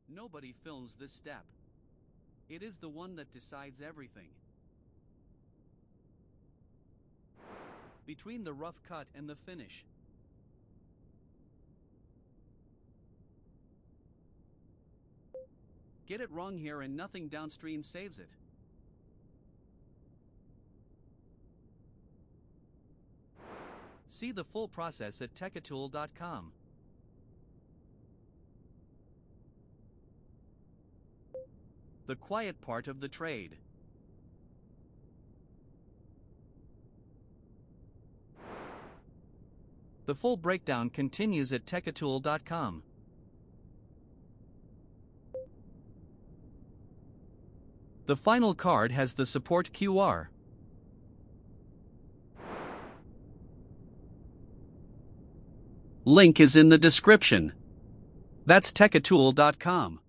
Nobody films this step. It is the one that decides everything. Between the rough cut and the finish. Get it wrong here and nothing downstream saves it. See the full process at techatool.com. The quiet part of the trade. The full breakdown continues at techatool.com. The final card has the support QR. Link is in the description. That's techatool.com.